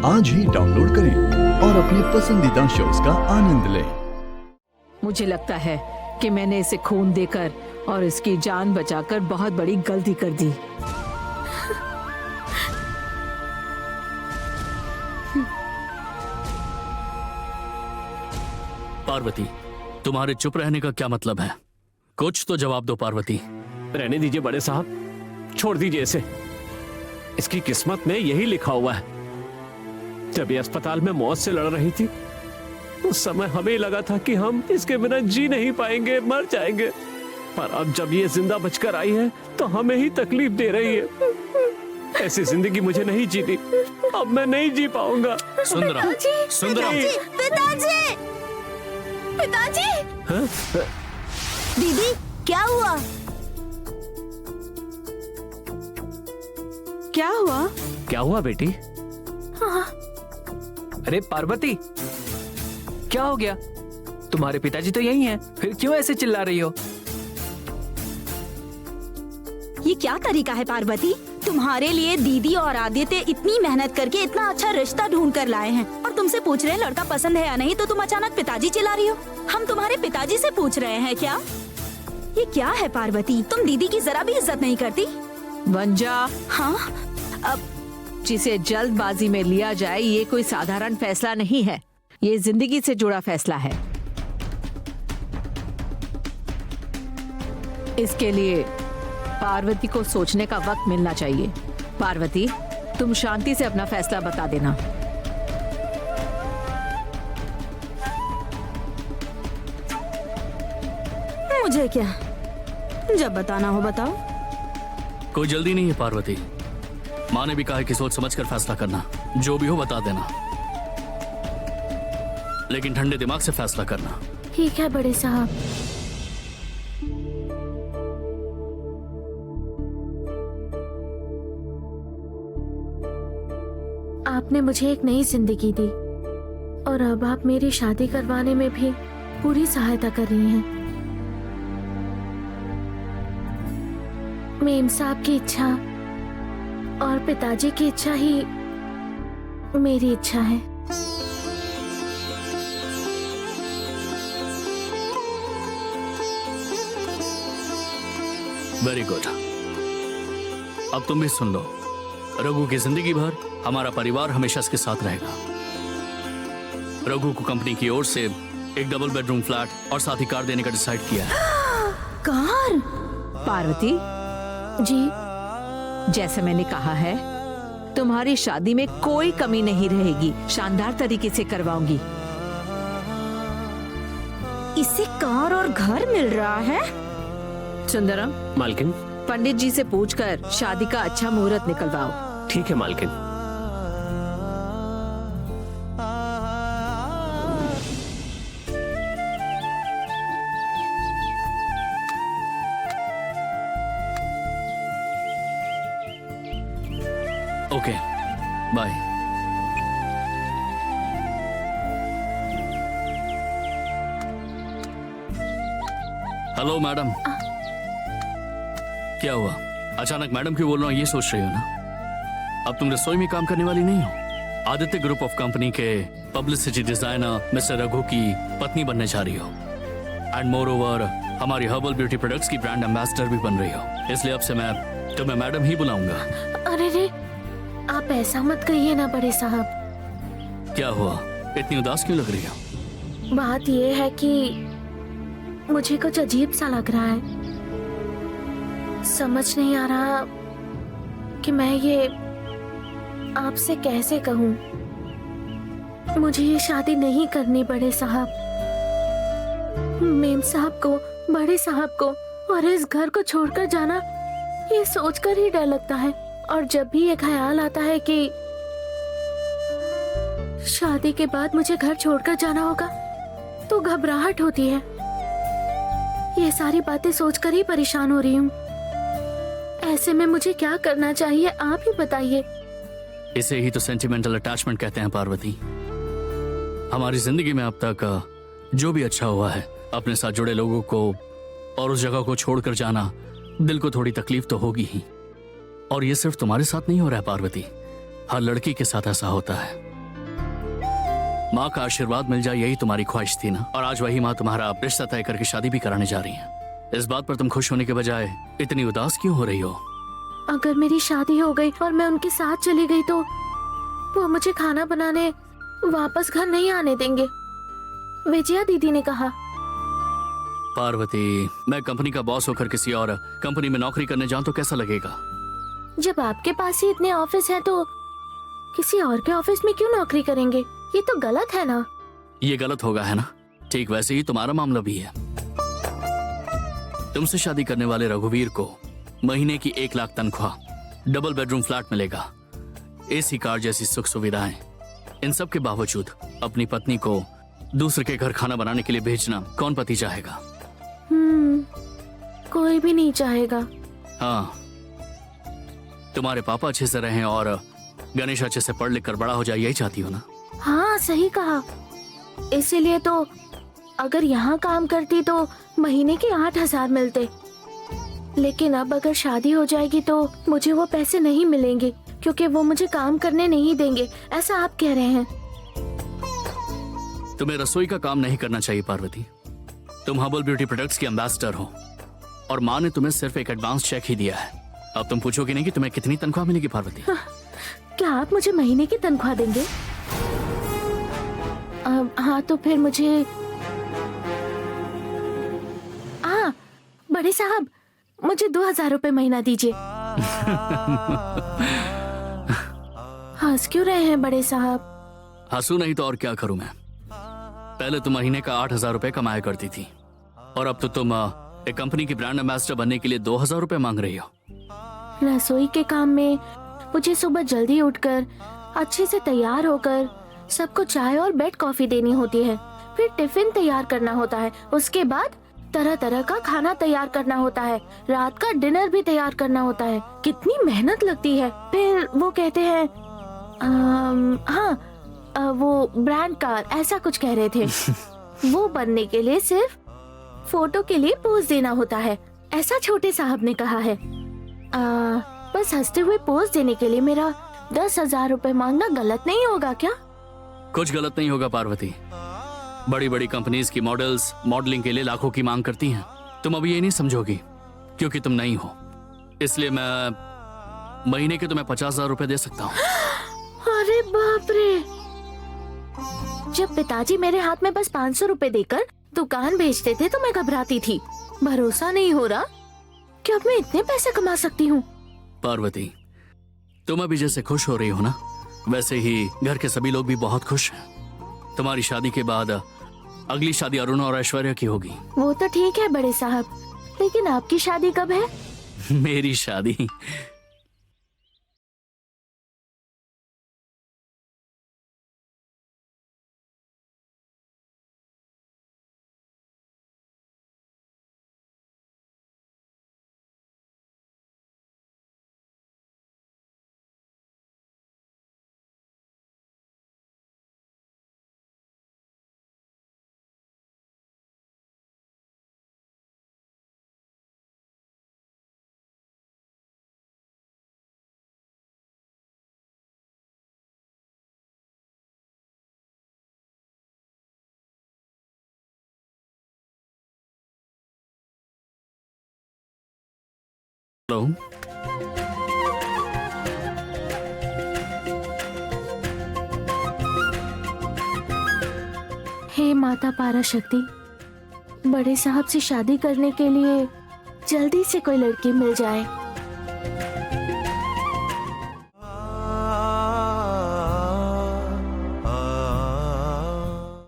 आज ही डाउनलोड करें और अपने पसंदीदा शोज का आनंद लें। मुझे लगता है कि मैंने इसे खून देकर और इसकी जान बचाकर बहुत बड़ी गलती कर दी। पार्वती, तुम्हारे चुप रहने का क्या मतलब है? कुछ तो जवाब दो पार्वती। रहने दीजिए बड़े साहब, छोड़ दीजिए इसे। इसकी किस्मत में यही लिखा हुआ है। जब ये अस्पताल में मौत से लड़ रही थी, उस समय हमें लगा था कि हम इसके बिना जी नहीं पाएंगे, मर जाएंगे। पर अब जब ये जिंदा बचकर आई है तो हमें ही तकलीफ दे रही है। ऐसी जिंदगी मुझे नहीं जीनी, अब मैं नहीं जी पाऊंगा। सुंदरम, सुंदरम, पिताजी, पिताजी, हाँ? दीदी क्या हुआ? क्या हुआ? क्या हुआ बेटी? अरे पार्वती, क्या हो गया? तुम्हारे पिताजी तो यही हैं, फिर क्यों ऐसे चिल्ला रही हो? ये क्या तरीका है पार्वती? तुम्हारे लिए दीदी और आदित्य इतनी मेहनत करके इतना अच्छा रिश्ता ढूंढ कर लाए हैं और तुमसे पूछ रहे हैं लड़का पसंद है या नहीं, तो तुम अचानक पिताजी चिल्ला रही हो। हम तुम्हारे पिताजी से पूछ रहे हैं क्या? ये क्या है पार्वती? तुम दीदी की जरा भी इज्जत नहीं करती। वंजा, हाँ, अब जिसे जल्दबाजी में लिया जाए ये कोई साधारण फैसला नहीं है, ये जिंदगी से जुड़ा फैसला है। इसके लिए पार्वती को सोचने का वक्त मिलना चाहिए। पार्वती, तुम शांति से अपना फैसला बता देना। मुझे क्या, जब बताना हो बताओ। कोई जल्दी नहीं है पार्वती। माँ ने भी कहा है कि सोच समझ कर फैसला करना, जो भी हो बता देना, लेकिन ठंडे दिमाग से फैसला करना। ठीक है बड़े साहब। आपने मुझे एक नई जिंदगी दी और अब आप मेरी शादी करवाने में भी पूरी सहायता कर रही हैं। मेम साहब की इच्छा और पिताजी की इच्छा ही मेरी इच्छा है। Very good. अब तुम भी सुन लो। रघु की जिंदगी भर हमारा परिवार हमेशा इसके साथ रहेगा। रघु को कंपनी की ओर से एक डबल बेडरूम फ्लैट और साथ ही कार देने का डिसाइड किया है। कार? पार्वती जी, जैसे मैंने कहा है, तुम्हारी शादी में कोई कमी नहीं रहेगी, शानदार तरीके से करवाऊंगी। इसे कार और घर मिल रहा है? सुंदरम, मालकिन। पंडित जी से पूछकर शादी का अच्छा मुहूर्त निकलवाओ। ठीक है मालकिन। Okay, bye. Hello madam. क्या हुआ? अचानक मैडम क्यों बोल रहा हूँ ये सोच रही हो ना? अब तुम रसोई में काम करने वाली नहीं हो। आदित्य ग्रुप ऑफ कंपनी के पब्लिसिटी डिजाइनर मिस्टर रघु की पत्नी बनने जा रही हो। एंड मोर ओवर हमारी हर्बल ब्यूटी प्रोडक्ट्स की ब्रांड एम्बेसडर भी बन रही हो। इसलिए अब से मैं तुम्हें मैडम ही बुलाऊंगा। अरे रे, आप ऐसा मत कहिए ना बड़े साहब। क्या हुआ? इतनी उदास क्यों लग रही हो? बात यह है कि मुझे कुछ अजीब सा लग रहा है। समझ नहीं आ रहा कि मैं ये आपसे कैसे कहूँ। मुझे ये शादी नहीं करनी बड़े साहब। मेम साहब को, बड़े साहब को और इस घर को छोड़कर जाना, ये सोचकर ही डर लगता है। और जब भी ये ख्याल आता है कि शादी के बाद मुझे घर छोड़कर जाना होगा, तो घबराहट होती है। ये सारी बातें सोचकर ही परेशान हो रही हूँ। ऐसे में मुझे क्या करना चाहिए, आप ही बताइए। इसे ही तो सेंटिमेंटल अटैचमेंट कहते हैं पार्वती। हमारी जिंदगी में अब तक जो भी अच्छा हुआ है, अपने साथ जुड़े लोगों को और उस जगह को छोड़कर जाना, दिल को थोड़ी तकलीफ तो होगी ही। और ये सिर्फ तुम्हारे साथ नहीं हो रहा है पार्वती, हर लड़की के साथ ऐसा होता है। माँ का आशीर्वाद मिल जाए यही तुम्हारी ख्वाहिश थी ना, और आज वही माँ तुम्हारा रिश्ता तय करके शादी भी कराने जा रही है। इस बात पर तुम खुश होने के बजाय इतनी उदास क्यों हो रही हो? अगर मेरी शादी हो गई और मैं उनके साथ चली गई तो वो मुझे खाना बनाने वापस घर नहीं आने देंगे, विजया दीदी ने कहा। पार्वती, मैं कंपनी का बॉस होकर किसी और कंपनी में नौकरी करने जाऊं तो कैसा लगेगा? जब आपके पास ही इतने ऑफिस हैं तो किसी और के ऑफिस में क्यों नौकरी करेंगे? ये तो गलत है ना। ये गलत होगा, है ना? ठीक वैसे ही तुम्हारा मामला भी है। तुमसे शादी करने वाले रघुवीर को महीने की 1 लाख तनख्वाह, डबल बेडरूम फ्लैट मिलेगा, एसी कार जैसी सुख सुविधाएं, इन सब के बावजूद अपनी पत्नी को दूसरे के घर खाना बनाने के लिए भेजना कौन पति चाहेगा? कोई भी नहीं चाहेगा। हाँ, तुम्हारे पापा अच्छे से रहें और गणेश अच्छे से पढ़ लिख कर बड़ा हो जाए, यही चाहती हो ना? हाँ, सही कहा। इसीलिए तो अगर यहाँ काम करती तो महीने के 8,000 मिलते, लेकिन अब अगर शादी हो जाएगी तो मुझे वो पैसे नहीं मिलेंगे क्योंकि वो मुझे काम करने नहीं देंगे, ऐसा आप कह रहे हैं। तुम्हें रसोई का काम नहीं करना चाहिए पार्वती। तुम हर्बल ब्यूटी प्रोडक्ट्स की एम्बेसडर हो और माँ ने तुम्हें सिर्फ एक एडवांस चेक ही दिया है। अब तुम पूछोगे नहीं कि तुम्हें कितनी तनख्वाह मिलेगी पार्वती? क्या आप मुझे महीने की तनख्वाह देंगे? हाँ, तो फिर मुझे बड़े साहब, मुझे 2,000 रुपए महीना दीजिए। हंस क्यों रहे हैं बड़े साहब? हंसू नहीं तो और क्या करूं मैं? पहले तुम महीने का 8,000 रुपए कमाया करती थी और अब तो तुम एक कंपनी की ब्रांड एम्बेसडर बनने के लिए 2,000 रुपए मांग रही हो। रसोई के काम में मुझे सुबह जल्दी उठकर अच्छे से तैयार होकर सबको चाय और बेड कॉफी देनी होती है, फिर टिफिन तैयार करना होता है, उसके बाद तरह तरह का खाना तैयार करना होता है, रात का डिनर भी तैयार करना होता है। कितनी मेहनत लगती है। फिर वो कहते हैं वो ब्रांड कार ऐसा कुछ कह रहे थे वो बनने के लिए सिर्फ फोटो के लिए पोज देना होता है, ऐसा छोटे साहब ने कहा है। बस हंसते हुए पोज देने के लिए मेरा 10,000 रुपए मांगना गलत नहीं होगा क्या? कुछ गलत नहीं होगा पार्वती। बड़ी बड़ी कंपनीज की मॉडल्स मॉडलिंग के लिए लाखों की मांग करती हैं। तुम अभी ये नहीं समझोगी क्योंकि तुम नहीं हो, इसलिए मैं महीने के तुम्हें 50,000 रुपए दे सकता हूँ। अरे बाप रे! जब पिताजी मेरे हाथ में बस 500 रुपए देकर दुकान भेजते थे तो मैं घबराती थी। भरोसा नहीं हो रहा कि अब मैं इतने पैसे कमा सकती हूँ। पार्वती, तुम अभी जैसे खुश हो रही हो ना, वैसे ही घर के सभी लोग भी बहुत खुश हैं। तुम्हारी शादी के बाद अगली शादी अरुण और ऐश्वर्या की होगी। वो तो ठीक है बड़े साहब, लेकिन आपकी शादी कब है? मेरी शादी हेलो। हे माता पारा शक्ति, बड़े साहब से शादी करने के लिए जल्दी से कोई लड़की मिल जाए।